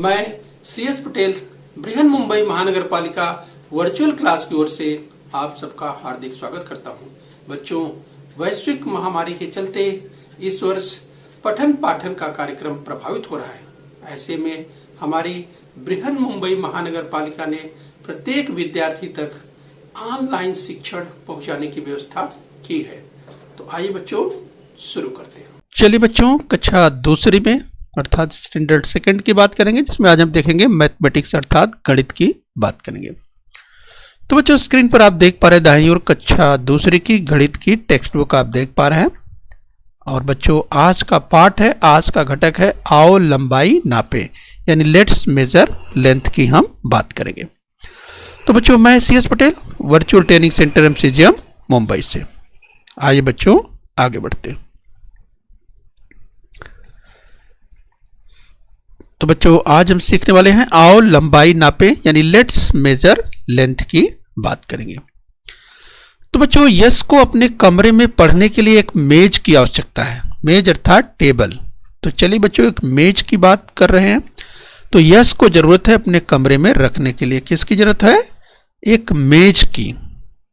मैं CS पटेल बृहन मुंबई महानगर पालिका वर्चुअल क्लास की ओर से आप सबका हार्दिक स्वागत करता हूं। बच्चों, वैश्विक महामारी के चलते इस वर्ष पठन पाठन का कार्यक्रम प्रभावित हो रहा है। ऐसे में हमारी बृहन मुंबई महानगर पालिका ने प्रत्येक विद्यार्थी तक ऑनलाइन शिक्षण पहुंचाने की व्यवस्था की है। तो आइए बच्चों शुरू करते हैं। चलिए बच्चों, कक्षा दूसरी में अर्थात स्टैंडर्ड सेकंड की बात करेंगे, जिसमें आज हम देखेंगे मैथमेटिक्स अर्थात गणित की बात करेंगे। तो बच्चों, स्क्रीन पर आप देख पा रहे हैं दाहिनी ओर कक्षा दूसरी की गणित की टेक्स्ट बुक आप देख पा रहे हैं। और बच्चों, आज का पाठ है, आज का घटक है आओ लंबाई नापे, यानी लेट्स मेजर लेंथ की हम बात करेंगे। तो बच्चों, मैं CS Patel virtual training centre MCGM Mumbai से। आइए बच्चों आगे बढ़ते हैं। तो बच्चों, आज हम सीखने वाले हैं आओ लंबाई नापे, यानी लेट्स मेजर लेंथ की बात करेंगे। तो बच्चों, यश को अपने कमरे में पढ़ने के लिए एक मेज की आवश्यकता है। मेज अर्थात टेबल। तो चलिए बच्चों, एक मेज की बात कर रहे हैं। तो यश को जरूरत है अपने कमरे में रखने के लिए, किसकी जरूरत है? एक मेज की।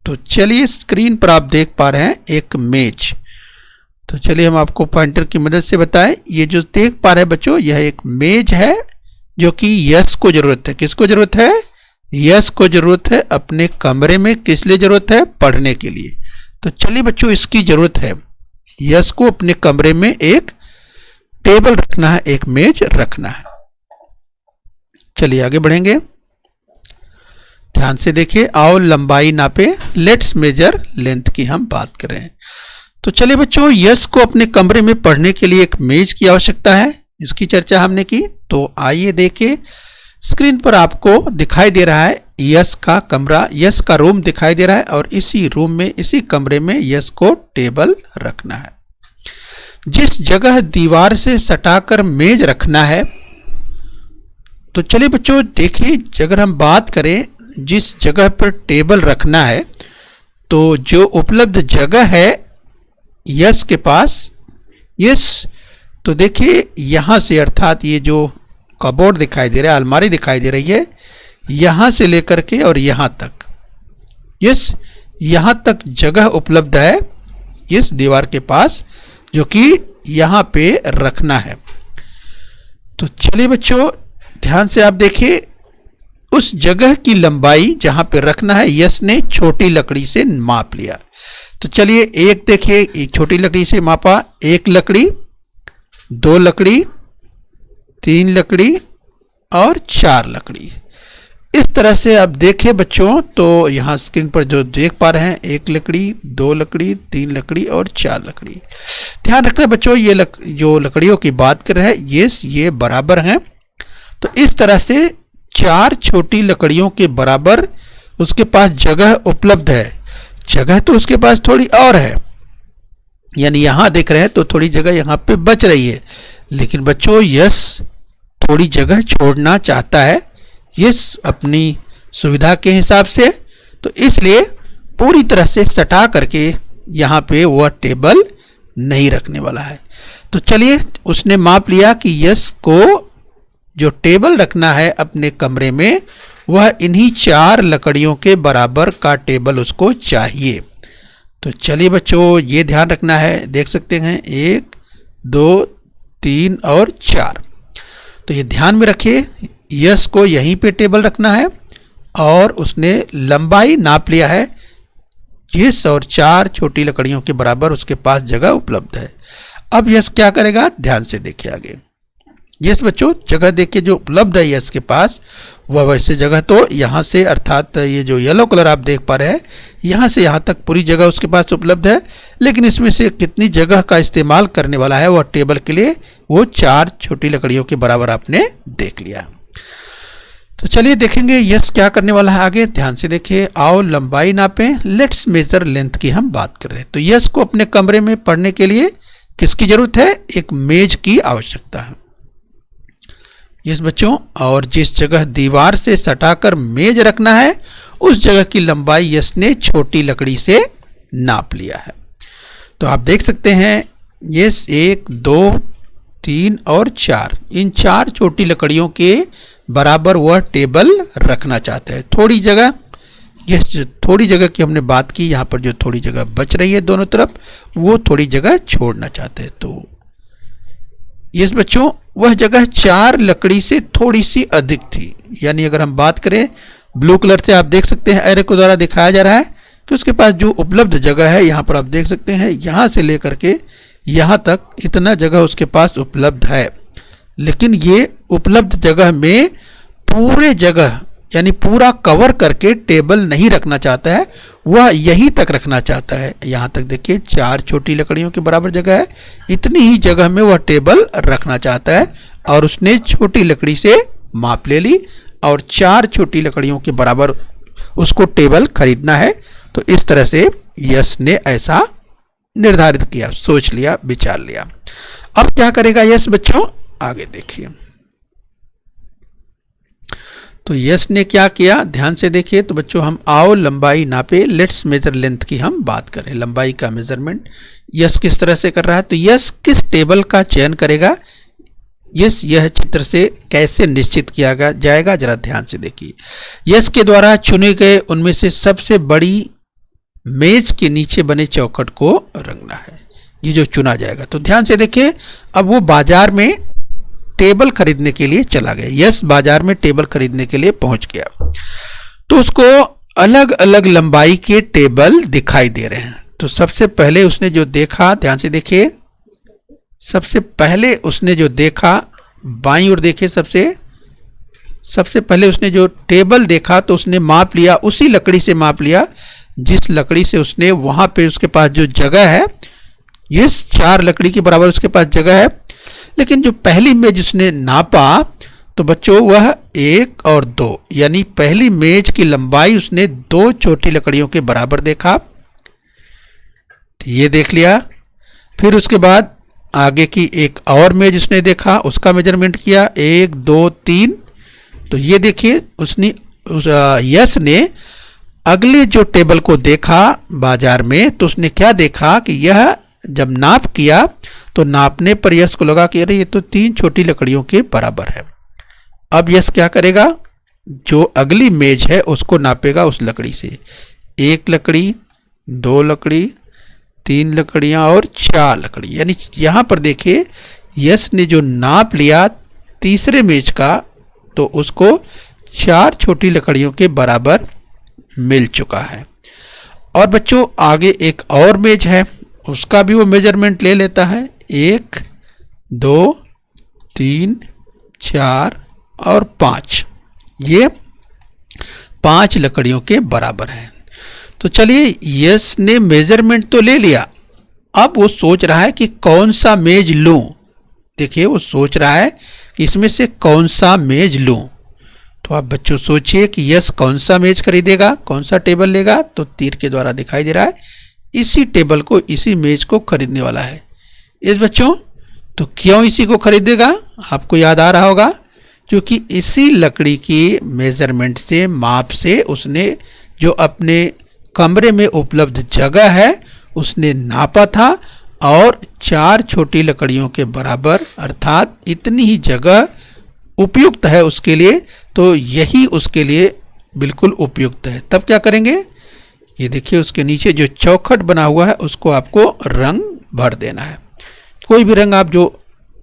तो चलिए, स्क्रीन पर आप देख पा रहे हैं एक मेज। तो चलिए हम आपको पॉइंटर की मदद से बताएं। ये जो देख पा रहे हैं बच्चों, यह एक मेज है जो कि यश को जरूरत है। किसको जरूरत है? यश को जरूरत है अपने कमरे में। किस लिए जरूरत है? पढ़ने के लिए। तो चलिए बच्चों, इसकी जरूरत है। यश को अपने कमरे में एक टेबल रखना है, एक मेज रखना है। चलिए आगे बढ़ेंगे, ध्यान से देखिए। आओ लंबाई नापे, लेट्स मेजर लेंथ की हम बात कर रहे हैं। तो चलिए बच्चों, यश को अपने कमरे में पढ़ने के लिए एक मेज की आवश्यकता है, इसकी चर्चा हमने की। तो आइए देखिए, स्क्रीन पर आपको दिखाई दे रहा है यश का कमरा, यश का रूम दिखाई दे रहा है। और इसी रूम में, इसी कमरे में यश को टेबल रखना है। जिस जगह दीवार से सटाकर मेज रखना है, तो चलिए बच्चों देखिए, अगर हम बात करें जिस जगह पर टेबल रखना है, तो जो उपलब्ध जगह है यश के पास, यस, तो देखिए यहां से, अर्थात ये जो कबोर्ड दिखाई दे रहा है, अलमारी दिखाई दे रही है, यहां से लेकर के और यहां तक, यस, यहां तक जगह उपलब्ध है इस दीवार के पास, जो कि यहां पे रखना है। तो चलिए बच्चों, ध्यान से आप देखिए, उस जगह की लंबाई जहां पे रखना है यश ने छोटी लकड़ी से माप लिया। तो चलिए, एक देखिए, एक छोटी लकड़ी से मापा, एक लकड़ी, दो लकड़ी, तीन लकड़ी और चार लकड़ी। इस तरह से आप देखें बच्चों, तो यहाँ स्क्रीन पर जो देख पा रहे हैं, एक लकड़ी, दो लकड़ी, तीन लकड़ी और चार लकड़ी। ध्यान रखना बच्चों, ये जो लकड़ियों की बात कर रहे हैं ये बराबर हैं। तो इस तरह से चार छोटी लकड़ियों के बराबर उसके पास जगह उपलब्ध है। जगह तो उसके पास थोड़ी और है, यानी यहां देख रहे हैं तो थोड़ी जगह यहां पे बच रही है। लेकिन बच्चों, यश थोड़ी जगह छोड़ना चाहता है, यश अपनी सुविधा के हिसाब से। तो इसलिए पूरी तरह से सटा करके यहां पे वह टेबल नहीं रखने वाला है। तो चलिए, उसने माप लिया कि यश को जो टेबल रखना है अपने कमरे में, वह इन्हीं चार लकड़ियों के बराबर का टेबल उसको चाहिए। तो चलिए बच्चों, ये ध्यान रखना है, देख सकते हैं 1, 2, 3 और 4। तो ये ध्यान में रखिए, यश को यहीं पे टेबल रखना है और उसने लंबाई नाप लिया है जिस, और चार छोटी लकड़ियों के बराबर उसके पास जगह उपलब्ध है। अब यश क्या करेगा? ध्यान से देखिए आगे। यस बच्चों, जगह देखिए जो उपलब्ध है यश के पास, वह वैसे जगह तो यहाँ से, अर्थात ये जो येलो कलर आप देख पा रहे हैं, यहाँ से यहाँ तक पूरी जगह उसके पास उपलब्ध है। लेकिन इसमें से कितनी जगह का इस्तेमाल करने वाला है वह टेबल के लिए, वो चार छोटी लकड़ियों के बराबर आपने देख लिया। तो चलिए देखेंगे यश क्या करने वाला है आगे। ध्यान से देखिए, आओ लंबाई नापें, लेट्स मेजर लेंथ की हम बात कर रहे हैं। तो यश को अपने कमरे में पढ़ने के लिए किसकी जरूरत है? एक मेज की आवश्यकता है। यस बच्चों, और जिस जगह दीवार से सटाकर मेज रखना है, उस जगह की लंबाई यश ने छोटी लकड़ी से नाप लिया है। तो आप देख सकते हैं, यस 1, 2, 3 और 4, इन 4 छोटी लकड़ियों के बराबर वह टेबल रखना चाहता है। थोड़ी जगह, ये थोड़ी जगह की हमने बात की, यहाँ पर जो थोड़ी जगह बच रही है दोनों तरफ, वो थोड़ी जगह छोड़ना चाहते हैं। तो यस बच्चों, वह जगह 4 लकड़ी से थोड़ी सी अधिक थी। यानी अगर हम बात करें, ब्लू कलर से आप देख सकते हैं एरो के द्वारा दिखाया जा रहा है कि उसके पास जो उपलब्ध जगह है, यहाँ पर आप देख सकते हैं यहाँ से लेकर के यहाँ तक इतना जगह उसके पास उपलब्ध है। लेकिन ये उपलब्ध जगह में पूरे जगह यानी पूरा कवर करके टेबल नहीं रखना चाहता है, वह यहीं तक रखना चाहता है। यहाँ तक देखिए 4 छोटी लकड़ियों के बराबर जगह है, इतनी ही जगह में वह टेबल रखना चाहता है और उसने छोटी लकड़ी से माप ले ली और 4 छोटी लकड़ियों के बराबर उसको टेबल खरीदना है। तो इस तरह से यश ने ऐसा निर्धारित किया, सोच लिया, विचार लिया। अब क्या करेगा यश बच्चों, आगे देखिए। तो यश ने क्या किया, ध्यान से देखिए। तो बच्चों हम आओ लंबाई नापे, लेट्स मेजर लेंथ की हम बात करें। लंबाई का मेजरमेंट यश किस तरह से कर रहा है, तो यश किस टेबल का चयन करेगा, यह चित्र से कैसे निश्चित किया जाएगा, जरा ध्यान से देखिए। यश के द्वारा चुने गए उनमें से सबसे बड़ी मेज के नीचे बने चौखट को रंगना है, ये जो चुना जाएगा। तो ध्यान से देखिए, अब वो बाजार में टेबल खरीदने के लिए चला गया। यश बाजार में टेबल खरीदने के लिए पहुंच गया, तो उसको अलग अलग लंबाई के टेबल दिखाई दे रहे हैं। तो सबसे पहले उसने जो देखा, ध्यान से देखिए, सबसे पहले उसने जो देखा, बाईं ओर देखिए, सबसे पहले उसने जो टेबल देखा तो उसने माप लिया, उसी लकड़ी से माप लिया जिस लकड़ी से उसने, वहां पे उसके पास जो जगह है, ये 4 लकड़ी के बराबर उसके पास जगह है। लेकिन जो पहली मेज उसने नापा तो बच्चों वह 1 और 2, यानी पहली मेज की लंबाई उसने 2 छोटी लकड़ियों के बराबर देखा, ये देख लिया। फिर उसके बाद आगे की एक और मेज उसने देखा, उसका मेजरमेंट किया, 1 2 3। तो ये देखिए उसने यश ने अगले जो टेबल को देखा बाजार में, तो उसने क्या देखा कि यह जब नाप किया तो नापने पर यश को लगा कि अरे ये तो 3 छोटी लकड़ियों के बराबर है। अब यश क्या करेगा, जो अगली मेज है उसको नापेगा उस लकड़ी से, 1 लकड़ी, 2 लकड़ी, 3 लकड़ियां और 4 लकड़ी। यानी यहां पर देखिए यश ने जो नाप लिया तीसरे मेज का, तो उसको 4 छोटी लकड़ियों के बराबर मिल चुका है। और बच्चों आगे एक और मेज है, उसका भी वो मेजरमेंट ले लेता है, 1 2 3 4 और 5, ये 5 लकड़ियों के बराबर है। तो चलिए यश ने मेजरमेंट तो ले लिया, अब वो सोच रहा है कि कौन सा मेज लूं। देखिए वो सोच रहा है कि इसमें से कौन सा मेज लूं। तो आप बच्चों सोचिए कि यश कौन सा मेज खरीदेगा, कौन सा टेबल लेगा। तो तीर के द्वारा दिखाई दे रहा है इसी टेबल को, इसी मेज को खरीदने वाला है। इस बच्चों तो क्यों इसी को खरीदेगा, आपको याद आ रहा होगा, क्योंकि इसी लकड़ी की मेजरमेंट से, माप से उसने जो अपने कमरे में उपलब्ध जगह है उसने नापा था और 4 छोटी लकड़ियों के बराबर, अर्थात इतनी ही जगह उपयुक्त है उसके लिए, तो यही उसके लिए बिल्कुल उपयुक्त है। तब क्या करेंगे, ये देखिए उसके नीचे जो चौखट बना हुआ है उसको आपको रंग भर देना है। कोई भी रंग आप जो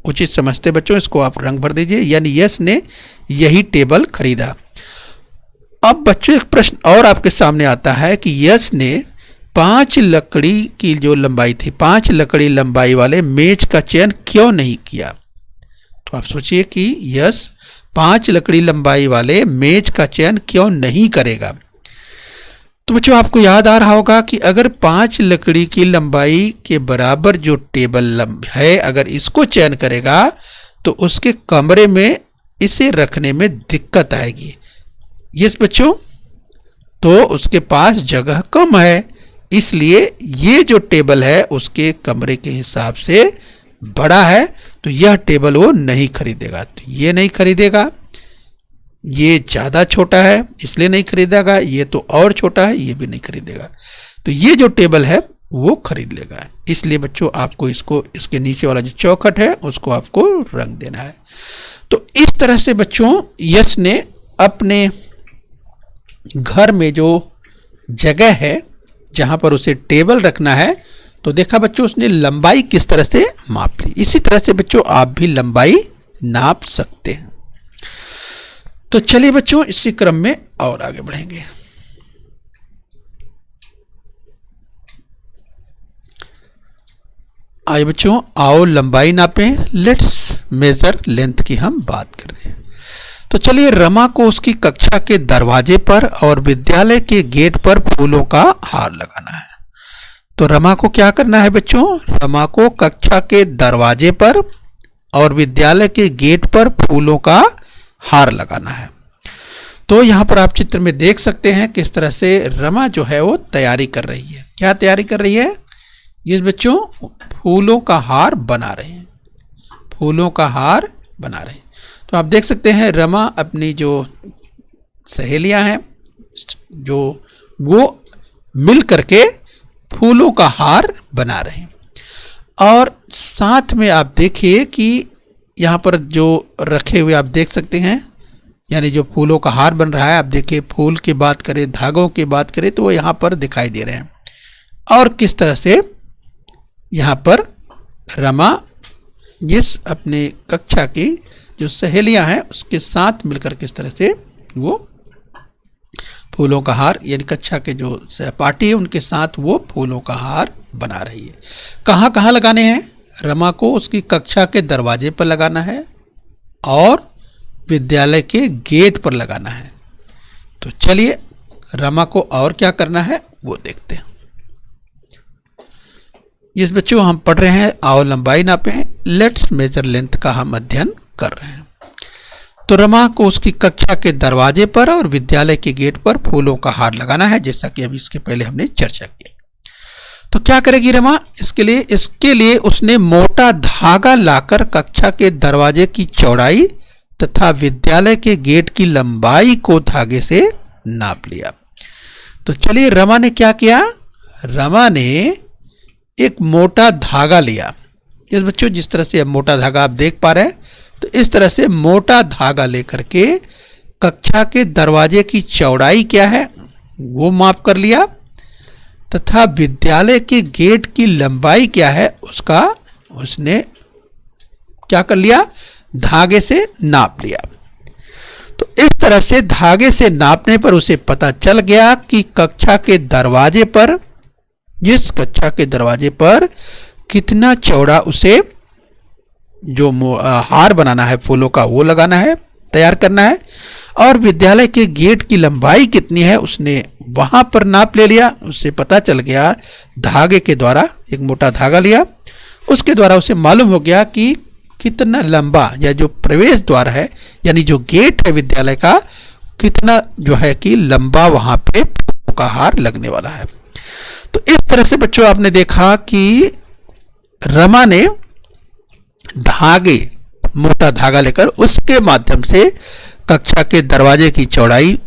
उचित समझते बच्चों, इसको आप रंग भर दीजिए। यानी यश ने यही टेबल खरीदा। अब बच्चों एक प्रश्न और आपके सामने आता है कि यश ने 5 लकड़ी की जो लंबाई थी, 5 लकड़ी लंबाई वाले मेज का चयन क्यों नहीं किया। तो आप सोचिए कि यश 5 लकड़ी लंबाई वाले मेज का चयन क्यों नहीं करेगा। तो बच्चों आपको याद आ रहा होगा कि अगर 5 लकड़ी की लंबाई के बराबर जो टेबल है, अगर इसको चयन करेगा तो उसके कमरे में इसे रखने में दिक्कत आएगी। यस बच्चों, तो उसके पास जगह कम है, इसलिए ये जो टेबल है उसके कमरे के हिसाब से बड़ा है, तो यह टेबल वो नहीं खरीदेगा। तो ये नहीं खरीदेगा, ये ज़्यादा छोटा है इसलिए नहीं खरीदेगा, ये तो और छोटा है, ये भी नहीं खरीदेगा। तो ये जो टेबल है वो खरीद लेगा। इसलिए बच्चों आपको इसको इसके नीचे वाला जो चौखट है उसको आपको रंग देना है। तो इस तरह से बच्चों यश ने अपने घर में जो जगह है जहां पर उसे टेबल रखना है, तो देखा बच्चों उसने लंबाई किस तरह से माप ली। इसी तरह से बच्चों आप भी लंबाई नाप सकते हैं। तो चलिए बच्चों इसी क्रम में और आगे बढ़ेंगे। आइए बच्चों आओ लंबाई नापें, लेट्स मेजर लेंथ की हम बात कर रहे हैं। तो चलिए रमा को उसकी कक्षा के दरवाजे पर और विद्यालय के गेट पर फूलों का हार लगाना है। तो रमा को क्या करना है बच्चों, रमा को कक्षा के दरवाजे पर और विद्यालय के गेट पर फूलों का हार लगाना है। तो यहां पर आप चित्र में देख सकते हैं किस तरह से रमा जो है वो तैयारी कर रही है। क्या तैयारी कर रही है, ये बच्चों फूलों का हार बना रहे हैं, फूलों का हार बना रहे हैं। तो आप देख सकते हैं रमा अपनी जो सहेलियां हैं जो वो मिल करके फूलों का हार बना रहे हैं। और साथ में आप देखिए कि यहाँ पर जो रखे हुए आप देख सकते हैं, यानी जो फूलों का हार बन रहा है, आप देखिए फूल की बात करें, धागों की बात करें तो वो यहाँ पर दिखाई दे रहे हैं। और किस तरह से यहाँ पर रमा जिस अपने कक्षा की जो सहेलियां हैं उसके साथ मिलकर किस तरह से वो फूलों का हार, यानी कक्षा के जो सहपाठी है उनके साथ वो फूलों का हार बना रही है। कहाँ कहाँ लगाने हैं, रमा को उसकी कक्षा के दरवाजे पर लगाना है और विद्यालय के गेट पर लगाना है। तो चलिए रमा को और क्या करना है वो देखते हैं। इस बच्चों हम पढ़ रहे हैं आओ लंबाई नापें, लेट्स मेजर लेंथ का हम अध्ययन कर रहे हैं। तो रमा को उसकी कक्षा के दरवाजे पर और विद्यालय के गेट पर फूलों का हार लगाना है, जैसा कि अभी इसके पहले हमने चर्चा की। तो क्या करेगी रमा, इसके लिए उसने मोटा धागा लाकर कक्षा के दरवाजे की चौड़ाई तथा विद्यालय के गेट की लंबाई को धागे से नाप लिया। तो चलिए रमा ने क्या किया, रमा ने एक मोटा धागा लिया। इस बच्चों जिस तरह से अब मोटा धागा आप देख पा रहे हैं, तो इस तरह से मोटा धागा लेकर के कक्षा के दरवाजे की चौड़ाई क्या है वो माप कर लिया तथा विद्यालय के गेट की लंबाई क्या है उसका उसने क्या कर लिया, धागे से नाप लिया। तो इस तरह से धागे से नापने पर उसे पता चल गया कि कक्षा के दरवाजे पर, जिस कक्षा के दरवाजे पर कितना चौड़ा उसे जो हार बनाना है फूलों का वो लगाना है, तैयार करना है, और विद्यालय के गेट की लंबाई कितनी है उसने वहां पर नाप ले लिया। उससे पता चल गया धागे के द्वारा, एक मोटा धागा लिया, उसके द्वारा उसे मालूम हो गया कि कितना लंबा, या जो प्रवेश द्वार है यानी जो गेट है विद्यालय का, कितना जो है कि लंबा वहां पे फूलों का हार लगने वाला है। तो इस तरह से बच्चों आपने देखा कि रमा ने धागे, मोटा धागा लेकर उसके माध्यम से कक्षा के दरवाजे की चौड़ाई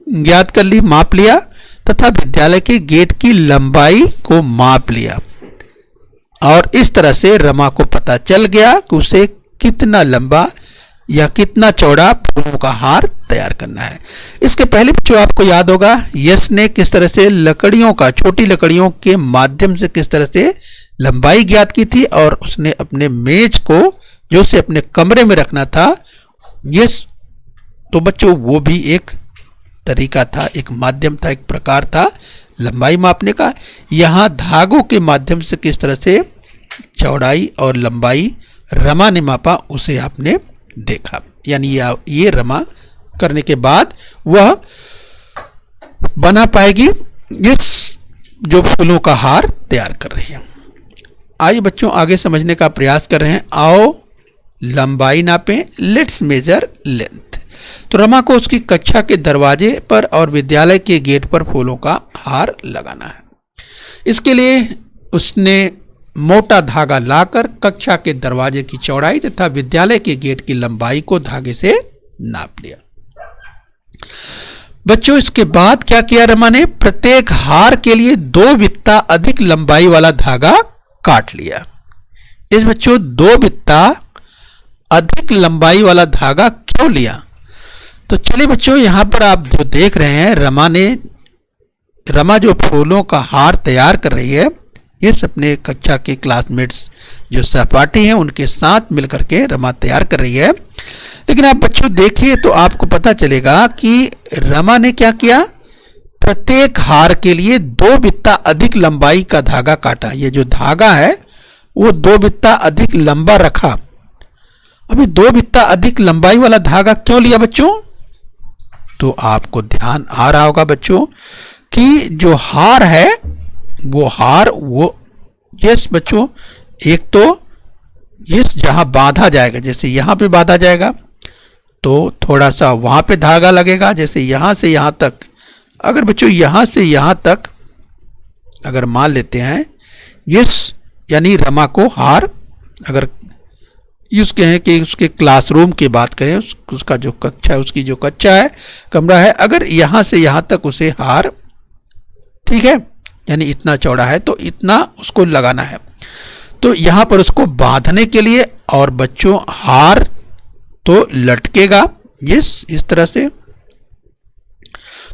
ज्ञात कर ली, माप लिया तथा विद्यालय के गेट की लंबाई को माप लिया। और इस तरह से रमा को पता चल गया कि उसे कितना लंबा या कितना चौड़ा फूलों का हार तैयार करना है। इसके पहले बच्चों आपको याद होगा यश ने किस तरह से लकड़ियों का, छोटी लकड़ियों के माध्यम से किस तरह से लंबाई ज्ञात की थी, और उसने अपने मेज को जो उसे अपने कमरे में रखना था, ये तो बच्चों वो भी एक तरीका था, एक माध्यम था, एक प्रकार था लंबाई मापने का। यहां धागों के माध्यम से किस तरह से चौड़ाई और लंबाई रमा ने मापा उसे आपने देखा। यानी ये रमा करने के बाद वह बना पाएगी इस जो फूलों का हार तैयार कर रही है। आइए बच्चों आगे समझने का प्रयास कर रहे हैं। आओ लंबाई नापें, लेट्स मेजर लेंथ। तो रमा को उसकी कक्षा के दरवाजे पर और विद्यालय के गेट पर फूलों का हार लगाना है। इसके लिए उसने मोटा धागा लाकर कक्षा के दरवाजे की चौड़ाई तथा विद्यालय के गेट की लंबाई को धागे से नाप लिया। बच्चों इसके बाद क्या किया रमा ने, प्रत्येक हार के लिए 2 बित्ता अधिक लंबाई वाला धागा काट लिया। इस बच्चों 2 बित्ता अधिक लंबाई वाला धागा क्यों लिया? तो चलिए बच्चों, यहां पर आप जो देख रहे हैं, रमा जो फूलों का हार तैयार कर रही है, इस अपने कक्षा के क्लासमेट्स जो सहपाठी हैं उनके साथ मिलकर के रमा तैयार कर रही है। लेकिन आप बच्चों देखिए तो आपको पता चलेगा कि रमा ने क्या किया, प्रत्येक हार के लिए 2 बित्ता अधिक लंबाई का धागा काटा। ये जो धागा है वो 2 बित्ता अधिक लंबा रखा। अभी 2 बित्ता अधिक लंबाई वाला धागा क्यों लिया बच्चों? तो आपको ध्यान आ रहा होगा बच्चों कि जो हार है वो यस बच्चों, एक तो यस जहां बांधा जाएगा, जैसे यहां पे बांधा जाएगा तो थोड़ा सा वहां पे धागा लगेगा, जैसे यहां से यहां तक। अगर बच्चों यहां से यहां तक अगर मान लेते हैं यस, यानी रमा को हार, अगर उसके हैं कि उसके क्लासरूम की बात करें, उसका जो कक्षा है, उसकी जो कक्षा है, कमरा है, अगर यहां से यहां तक उसे हार, ठीक है, यानी इतना चौड़ा है तो इतना उसको लगाना है। तो यहां पर उसको बांधने के लिए, और बच्चों हार तो लटकेगा इस तरह से,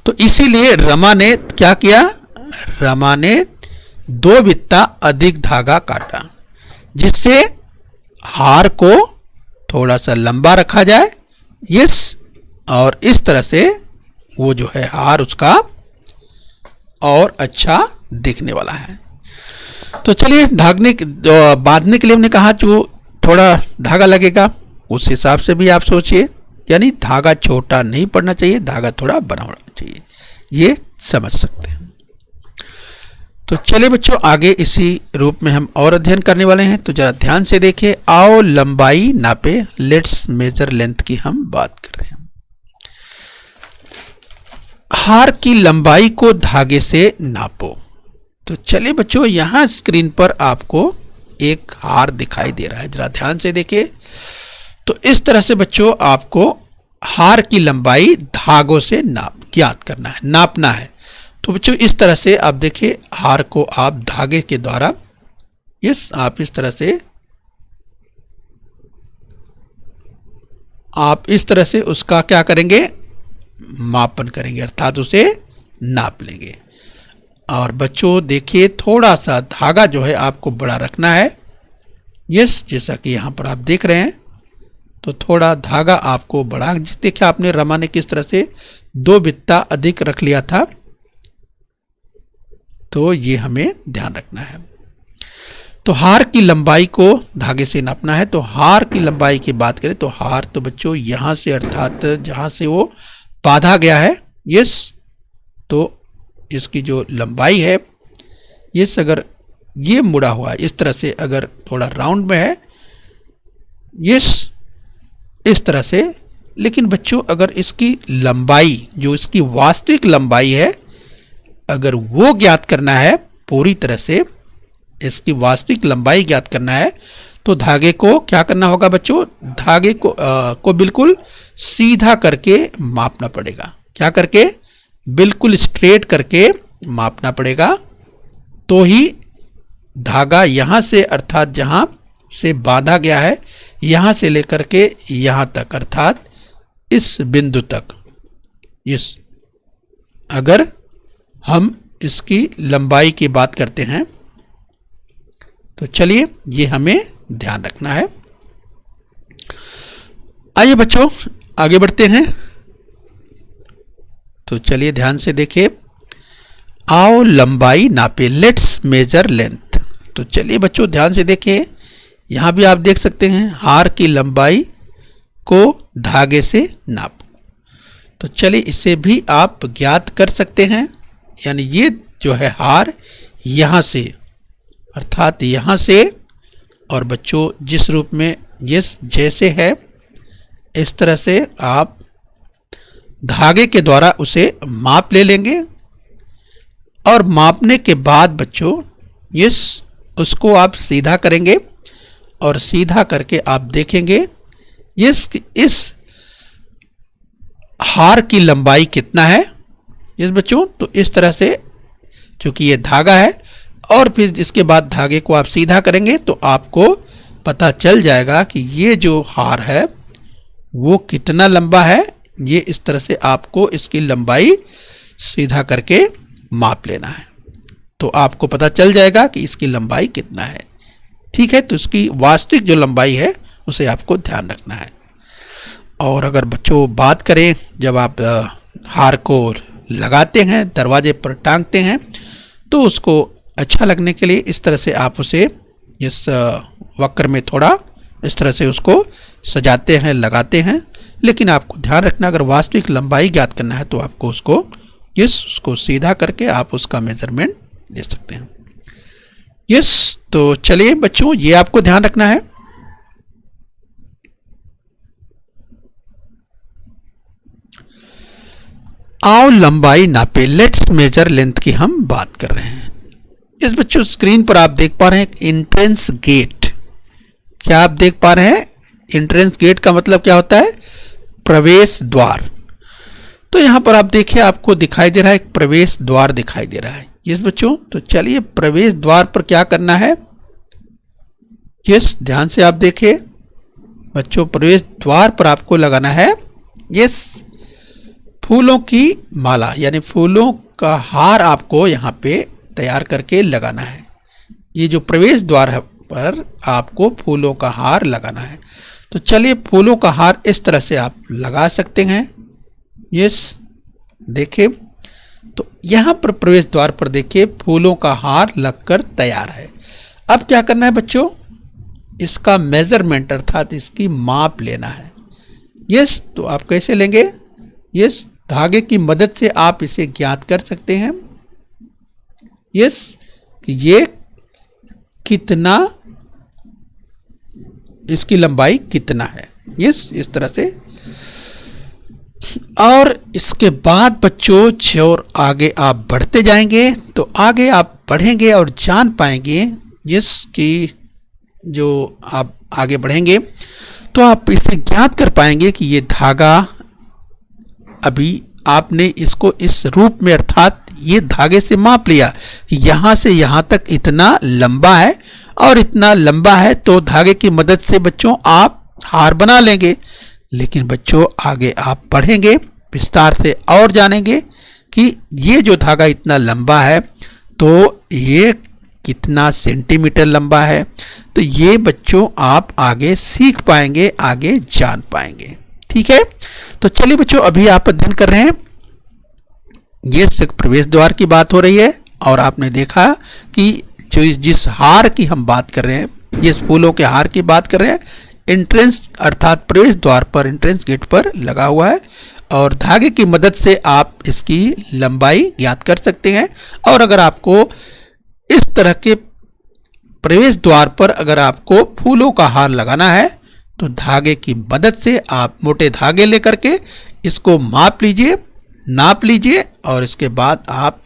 तो इसीलिए रमा ने क्या किया, रमा ने 2 बित्ता अधिक धागा काटा, जिससे हार को थोड़ा सा लंबा रखा जाए, और इस तरह से वो जो है हार उसका और अच्छा दिखने वाला है। तो चलिए बांधने के लिए हमने कहा जो थोड़ा धागा लगेगा, उस हिसाब से भी आप सोचिए, यानी धागा छोटा नहीं पड़ना चाहिए, धागा थोड़ा बड़ा होना चाहिए, ये समझ सकते हैं। तो चलिए बच्चों, आगे इसी रूप में हम और अध्ययन करने वाले हैं, तो जरा ध्यान से देखिए। आओ लंबाई नापे, लेट्स मेजर लेंथ की हम बात कर रहे हैं। हार की लंबाई को धागे से नापो। तो चलिए बच्चों, यहां स्क्रीन पर आपको एक हार दिखाई दे रहा है, जरा ध्यान से देखिए। तो इस तरह से बच्चों आपको हार की लंबाई धागों से ज्ञात करना है, नापना है। तो बच्चों इस तरह से आप देखिए, हार को आप धागे के द्वारा आप इस तरह से उसका क्या करेंगे, मापन करेंगे, अर्थात उसे नाप लेंगे। और बच्चों देखिए, थोड़ा सा धागा जो है आपको बड़ा रखना है, जैसा कि यहां पर आप देख रहे हैं, तो थोड़ा धागा आपको बड़ा, देखिए आपने रमा ने किस तरह से 2 बित्ता अधिक रख लिया था, तो ये हमें ध्यान रखना है। तो हार की लंबाई को धागे से नापना है। तो हार की लंबाई की बात करें तो हार तो बच्चों यहां से, अर्थात जहां से वो बांधा गया है, तो इसकी जो लंबाई है, अगर ये मुड़ा हुआ है इस तरह से, अगर थोड़ा राउंड में है, इस तरह से। लेकिन बच्चों अगर इसकी लंबाई, जो इसकी वास्तविक लंबाई है, अगर वो ज्ञात करना है, पूरी तरह से इसकी वास्तविक लंबाई ज्ञात करना है, तो धागे को क्या करना होगा बच्चों, धागे को बिल्कुल सीधा करके मापना पड़ेगा। क्या करके, बिल्कुल स्ट्रेट करके मापना पड़ेगा, तो ही धागा यहां से, अर्थात जहां से बांधा गया है, यहां से लेकर के यहां तक, अर्थात इस बिंदु तक, अगर हम इसकी लंबाई की बात करते हैं, तो चलिए ये हमें ध्यान रखना है। आइए बच्चों आगे बढ़ते हैं। तो चलिए ध्यान से देखिए, आओ लंबाई नापे, लेट्स मेजर लेंथ। तो चलिए बच्चों ध्यान से देखिए, यहां भी आप देख सकते हैं हार की लंबाई को धागे से नापो। तो चलिए इसे भी आप ज्ञात कर सकते हैं, यानी ये जो है हार यहां से, अर्थात यहां से, और बच्चों जिस रूप में जैसे है, इस तरह से आप धागे के द्वारा उसे माप ले लेंगे। और मापने के बाद बच्चों उसको आप सीधा करेंगे, और सीधा करके आप देखेंगे इस हार की लंबाई कितना है, यस बच्चों, तो इस तरह से चूंकि ये धागा है और फिर इसके बाद धागे को आप सीधा करेंगे तो आपको पता चल जाएगा कि ये जो हार है वो कितना लंबा है। ये इस तरह से आपको इसकी लंबाई सीधा करके माप लेना है तो आपको पता चल जाएगा कि इसकी लंबाई कितना है। ठीक है, तो इसकी वास्तविक जो लंबाई है उसे आपको ध्यान रखना है। और अगर बच्चों बात करें, जब आप हार को लगाते हैं, दरवाजे पर टांगते हैं, तो उसको अच्छा लगने के लिए इस तरह से आप उसे इस वक्र में थोड़ा इस तरह से उसको सजाते हैं, लगाते हैं। लेकिन आपको ध्यान रखना, अगर वास्तविक लंबाई ज्ञात करना है तो आपको उसको सीधा करके आप उसका मेजरमेंट ले सकते हैं। यस, तो चलिए बच्चों, ये आपको ध्यान रखना है। आओ लंबाई नापे, लेट्स मेजर लेंथ की हम बात कर रहे हैं। इस बच्चों स्क्रीन पर आप देख पा रहे हैं एक एंट्रेंस गेट। क्या आप देख पा रहे हैं? एंट्रेंस गेट का मतलब क्या होता है? प्रवेश द्वार। तो यहां पर आप देखिए, आपको दिखाई दे रहा है एक प्रवेश द्वार दिखाई दे रहा है। यस बच्चों, तो चलिए प्रवेश द्वार पर क्या करना है। यस, ध्यान से आप देखिए बच्चों, प्रवेश द्वार पर आपको लगाना है यस फूलों की माला, यानी फूलों का हार आपको यहाँ पे तैयार करके लगाना है। ये जो प्रवेश द्वार है पर आपको फूलों का हार लगाना है। तो चलिए फूलों का हार इस तरह से आप लगा सकते हैं। यस, देखिए, तो यहाँ पर प्रवेश द्वार पर देखिए फूलों का हार लगकर तैयार है। अब क्या करना है बच्चों? इसका मेजरमेंट अर्थात इसकी माप लेना है। यस, तो आप कैसे लेंगे? यस, धागे की मदद से आप इसे ज्ञात कर सकते हैं। यस, ये कितना, इसकी लंबाई कितना है। यस, इस तरह से। और इसके बाद बच्चों जो आगे आप बढ़ते जाएंगे तो आगे आप बढ़ेंगे और जान पाएंगे यस कि जो आप आगे बढ़ेंगे तो आप इसे ज्ञात कर पाएंगे कि ये धागा अभी आपने इसको इस रूप में अर्थात ये धागे से माप लिया कि यहां से यहां तक इतना लंबा है और इतना लंबा है, तो धागे की मदद से बच्चों आप हार बना लेंगे। लेकिन बच्चों आगे आप बढ़ेंगे, विस्तार से और जानेंगे कि ये जो धागा इतना लंबा है तो ये कितना सेंटीमीटर लंबा है। तो ये बच्चों आप आगे सीख पाएंगे, आगे जान पाएंगे। ठीक है, तो चलिए बच्चों, अभी आप अध्ययन कर रहे हैं, ये प्रवेश द्वार की बात हो रही है और आपने देखा कि जो जिस हार की हम बात कर रहे हैं, ये फूलों के हार की बात कर रहे हैं, एंट्रेंस अर्थात प्रवेश द्वार पर, एंट्रेंस गेट पर लगा हुआ है और धागे की मदद से आप इसकी लंबाई ज्ञात कर सकते हैं। और अगर आपको इस तरह के प्रवेश द्वार पर अगर आपको फूलों का हार लगाना है तो धागे की मदद से आप मोटे धागे लेकर के इसको माप लीजिए, नाप लीजिए और इसके बाद आप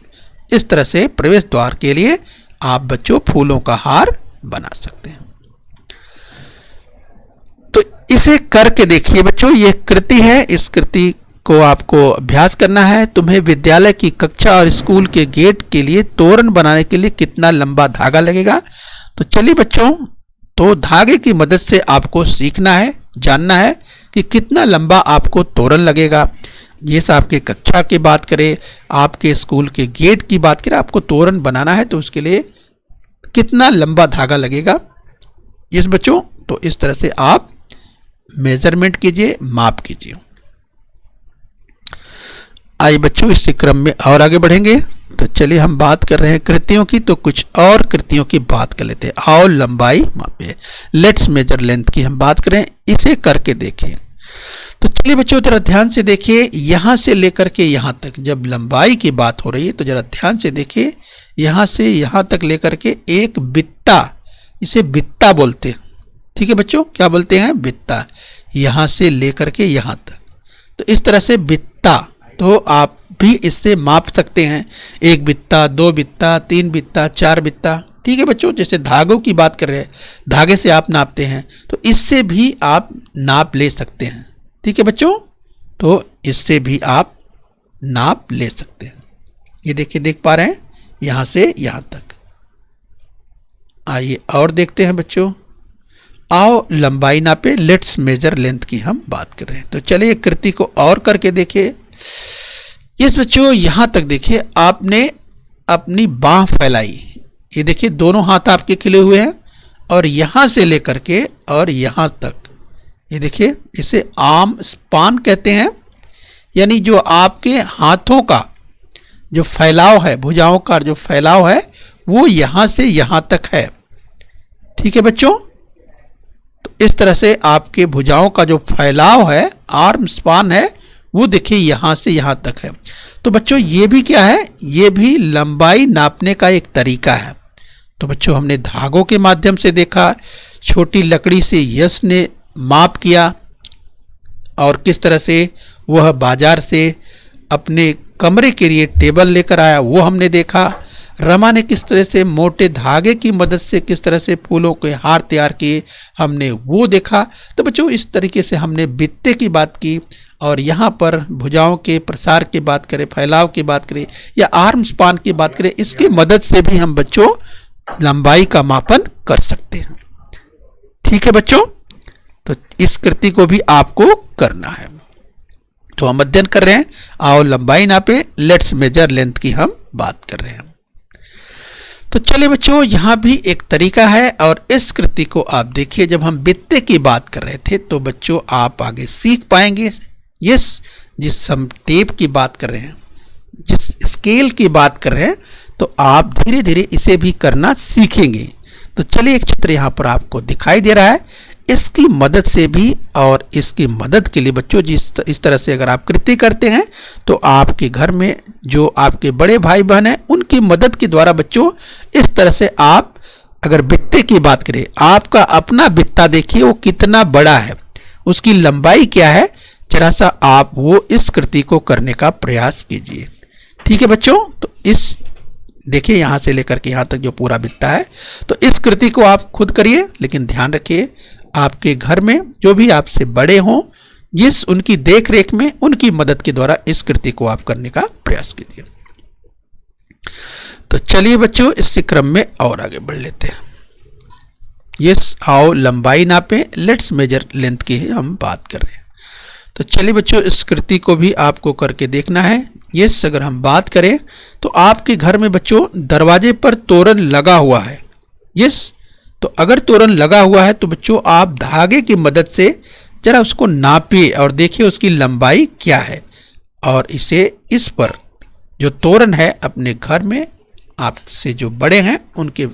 इस तरह से प्रवेश द्वार के लिए आप बच्चों फूलों का हार बना सकते हैं। तो इसे करके देखिए बच्चों, ये कृति है, इस कृति को आपको अभ्यास करना है। तुम्हें विद्यालय की कक्षा और स्कूल के गेट के लिए तोरण बनाने के लिए कितना लंबा धागा लगेगा। तो चलिए बच्चों, तो धागे की मदद से आपको सीखना है, जानना है कि कितना लंबा आपको तोरण लगेगा। ये आपके कक्षा की बात करें, आपके स्कूल के गेट की बात करें, आपको तोरण बनाना है तो उसके लिए कितना लंबा धागा लगेगा। इस बच्चों, तो इस तरह से आप मेजरमेंट कीजिए, माप कीजिए। आइए बच्चों, इस क्रम में और आगे बढ़ेंगे। तो चलिए हम बात कर रहे हैं कृतियों की, तो कुछ और कृतियों की बात कर लेते हैं। आओ लंबाई मापे, लेट्स मेजर लेंथ की हम बात करें, इसे करके देखें। तो चलिए बच्चों जरा ध्यान से देखिए, यहां से लेकर के यहां तक जब लंबाई की बात हो रही है तो जरा ध्यान से देखिए, यहां से यहां तक लेकर के एक बित्ता, इसे बित्ता बोलते हैं। ठीक है बच्चों, क्या बोलते हैं? बित्ता। यहां से लेकर के यहां तक, तो इस तरह से बित्ता, तो आप भी इससे माप सकते हैं। एक बित्ता, दो बित्ता, तीन बित्ता, चार बित्ता। ठीक है बच्चों, जैसे धागों की बात कर रहे हैं, धागे से आप नापते हैं तो इससे भी आप नाप ले सकते हैं। ठीक है बच्चों, तो इससे भी आप नाप ले सकते हैं। ये देखिए, देख पा रहे हैं, यहां से यहां तक। आइए और देखते हैं बच्चों। आओ लंबाई नापे, लेट्स मेजर लेंथ की हम बात कर रहे हैं। तो चलिए कृति को और करके देखिए। इस बच्चों यहां तक देखिए, आपने अपनी बाह फैलाई, ये देखिए दोनों हाथ आपके खिले हुए हैं, और यहां से लेकर के और यहां तक, ये देखिए, इसे आर्म स्पान कहते हैं। यानी जो आपके हाथों का जो फैलाव है, भुजाओं का जो फैलाव है, वो यहां से यहां तक है। ठीक है बच्चों, तो इस तरह से आपके भुजाओं का जो फैलाव है, आर्म स्पान है, वो देखिए यहां से यहां तक है। तो बच्चों ये भी क्या है, ये भी लंबाई नापने का एक तरीका है। तो बच्चों हमने धागों के माध्यम से देखा, छोटी लकड़ी से यश ने माप किया, और किस तरह से वह बाजार से अपने कमरे के लिए टेबल लेकर आया, वो हमने देखा। रमा ने किस तरह से मोटे धागे की मदद से किस तरह से फूलों के हार तैयार किए, हमने वो देखा। तो बच्चों इस तरीके से हमने बित्ते की बात की, और यहाँ पर भुजाओं के प्रसार की बात करें, फैलाव की बात करें, या आर्म स्पान की बात करें, इसकी मदद से भी हम बच्चों लंबाई का मापन कर सकते हैं। ठीक है बच्चों, तो इस कृति को भी आपको करना है। तो हम अध्ययन कर रहे हैं, आओ लंबाई नापे, लेट्स मेजर लेंथ की हम बात कर रहे हैं। तो चलिए बच्चों, यहां भी एक तरीका है, और इस कृति को आप देखिए। जब हम बित्ते की बात कर रहे थे तो बच्चों आप आगे सीख पाएंगे। जिस हम टेप की बात कर रहे हैं, जिस स्केल की बात कर रहे हैं, तो आप धीरे धीरे इसे भी करना सीखेंगे। तो चलिए एक चित्र यहाँ पर आपको दिखाई दे रहा है, इसकी मदद से भी, और इसकी मदद के लिए बच्चों इस तरह से अगर आप कृति करते हैं, तो आपके घर में जो आपके बड़े भाई बहन हैं, उनकी मदद के द्वारा बच्चों इस तरह से आप, अगर बित्ते की बात करें, आपका अपना बित्ता देखिए वो कितना बड़ा है, उसकी लंबाई क्या है, जरा सा आप वो इस कृति को करने का प्रयास कीजिए। ठीक है बच्चों, तो इस देखिए यहां से लेकर के यहां तक जो पूरा बित्ता है, तो इस कृति को आप खुद करिए, लेकिन ध्यान रखिए आपके घर में जो भी आपसे बड़े हों, जिस उनकी देख रेख में, उनकी मदद के द्वारा इस कृति को आप करने का प्रयास कीजिए। तो चलिए बच्चों इस क्रम में और आगे बढ़ लेते हैं। आओ लंबाई नापे, लेट्स मेजर लेंथ की हम बात कर रहे हैं। तो चलिए बच्चों इस कृति को भी आपको करके देखना है। अगर हम बात करें तो आपके घर में बच्चों दरवाजे पर तोरण लगा हुआ है। तो अगर तोरण लगा हुआ है तो बच्चों आप धागे की मदद से जरा उसको नापिए और देखिए उसकी लंबाई क्या है, और इसे इस पर जो तोरण है अपने घर में आपसे जो बड़े हैं उनके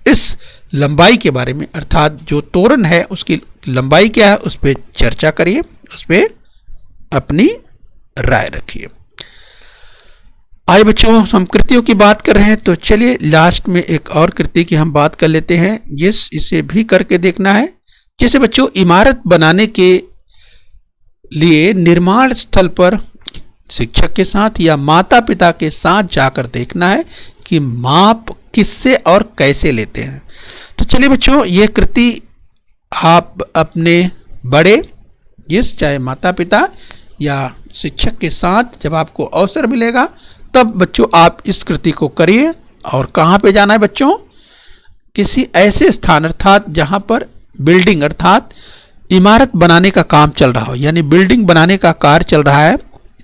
इस लंबाई के बारे में, अर्थात जो तोरण है उसकी लंबाई क्या है, उस पर चर्चा करिए, उस पर अपनी राय रखिए। आइए बच्चों हम कृतियों की बात कर रहे हैं, तो चलिए लास्ट में एक और कृति की हम बात कर लेते हैं। इसे भी करके देखना है। जैसे बच्चों इमारत बनाने के लिए निर्माण स्थल पर शिक्षक के साथ या माता पिता के साथ जाकर देखना है कि माप किससे और कैसे लेते हैं। तो चलिए बच्चों ये कृति आप अपने बड़े चाहे माता पिता या शिक्षक के साथ जब आपको अवसर मिलेगा तब बच्चों आप इस कृति को करिए। और कहाँ पे जाना है बच्चों, किसी ऐसे स्थान अर्थात जहाँ पर बिल्डिंग अर्थात इमारत बनाने का काम चल रहा हो, यानी बिल्डिंग बनाने का कार्य चल रहा है।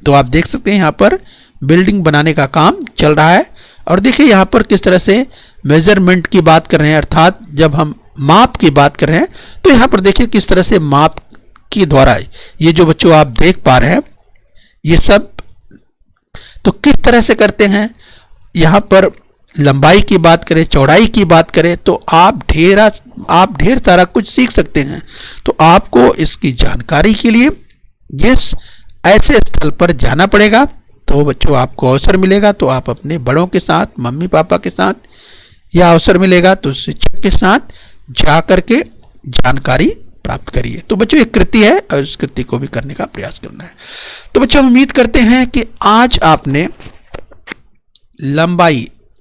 तो आप देख सकते हैं यहाँ पर बिल्डिंग बनाने का काम चल रहा है। और देखिए यहाँ पर किस तरह से मेजरमेंट की बात कर रहे हैं, अर्थात जब हम माप की बात कर रहे हैं तो यहाँ पर देखिए किस तरह से माप के द्वारा ये जो बच्चों आप देख पा रहे हैं ये सब तो किस तरह से करते हैं। यहाँ पर लंबाई की बात करें, चौड़ाई की बात करें तो आप ढेर सारा कुछ सीख सकते हैं। तो आपको इसकी जानकारी के लिए जिस ऐसे स्थल पर जाना पड़ेगा, तो बच्चों आपको अवसर मिलेगा तो आप अपने बड़ों के साथ, मम्मी पापा के साथ, या अवसर मिलेगा तो शिक्षक के साथ जा करके जानकारी प्राप्त करिए। तो बच्चों एक कृति है और इस कृति को भी करने का प्रयास करना है। तो बच्चों हम उम्मीद करते हैं कि आज आपने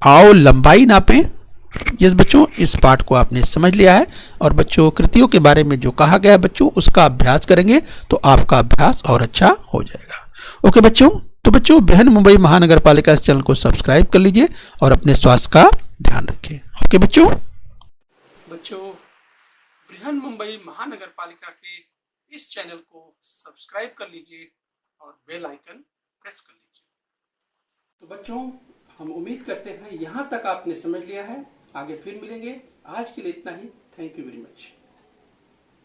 आओ लंबाई नापें, बच्चों इस पाठ को आपने समझ लिया है। और बच्चों कृतियों के बारे में जो कहा गया है बच्चों उसका अभ्यास करेंगे तो आपका अभ्यास और अच्छा हो जाएगा। ओके बच्चों, तो बच्चों, बृहन मुंबई महानगर पालिका इस चैनल को सब्सक्राइब कर लीजिए और अपने स्वास्थ्य का ध्यान रखिए। ओके बच्चों। बृहन मुंबई महानगर पालिका के इस चैनल को सब्सक्राइब कर लीजिए और बेल आइकन प्रेस कर लीजिए। तो बच्चों, हम उम्मीद करते हैं यहाँ तक आपने समझ लिया है। आगे फिर मिलेंगे। आज के लिए इतना ही। Thank you very much.